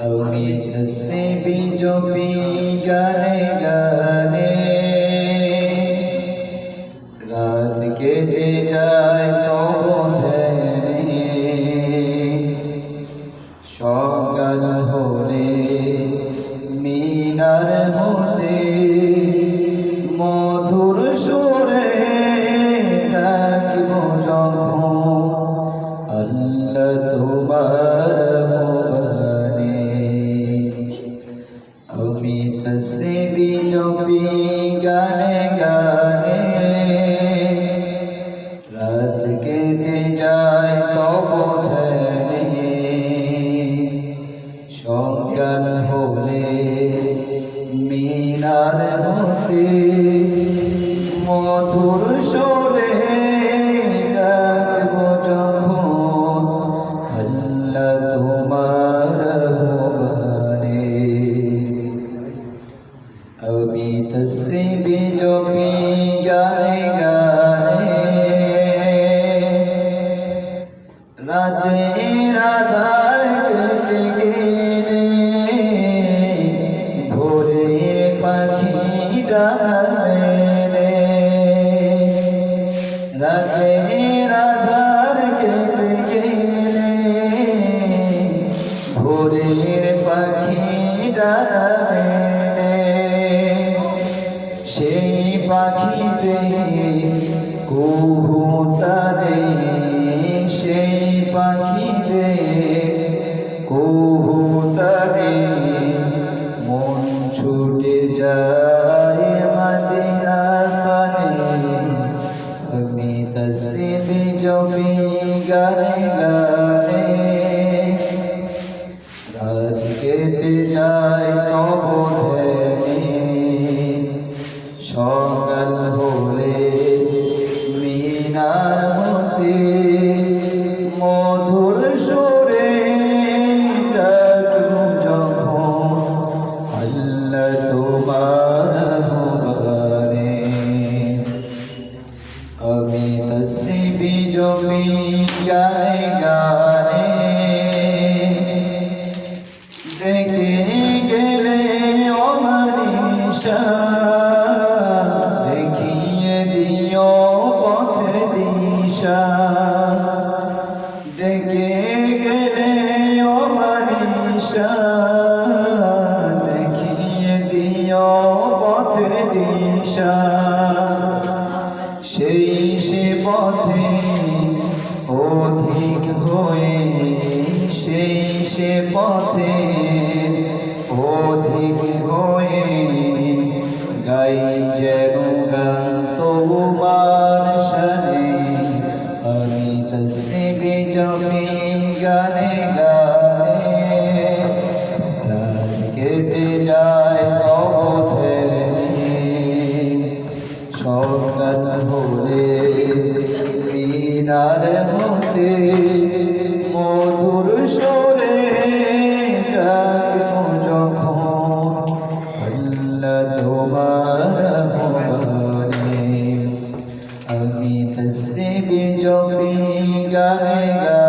আমি তসবিহ জপি গানে গানে রাত কেটে যায় তবু ধ্যানে সকাল হলে মিনার হতে মধুর সুরে ডাকিব যখন আল্লাহ তোমার ভবনে আমি তসবিহ জপি গানে গানে রাত কেটে যায় তবু ধ্যানে সকাল হলে মিনার হতে মধুর সুরে ডাকব যখন আল্লাহ তোমার ভবনে আমি তসবিহ জপি গানে গানে রাতের আঁধার কেটে গেলে ভোরের পাখি ডানা মেলে রাতের আঁধার কেটে গেলে ভোরের পাখি ডানা মেলে সেই পাখিতে কুহু তারে সেই পাখিতে কুহু তারে মন ছুটে যায় মদিনার পানে আমি তসবিহ জপি গানে গানে রাত কেটে যায় তবু ধ্যানে সকাল হলে মিনার হতে মধুর সুরে ডাকব যখন আল্লাহ তোমার ভবনে আমি তসবিহ জপি গানে গানে ডেকে গেলে ও মনীষা দেখিয়ে দিও পথের দিশা ডেকে গেলে ও মনীষা দেখিয়ে দিও পথের দিশা সেই সে পথে অধিক হয়ে সেই সে পথে অধিক হয়ে গাই যেন গান তোমার শানে আমি তসবিহ জপি গানে গানে রাত কেটে যায় তবু ধ্যানে সকাল হলে মিনার হতে মধুর সুরে ডাকব যখন আল্লাহ তোমার ভবনে আমি তসবিহ জপি গানে গানে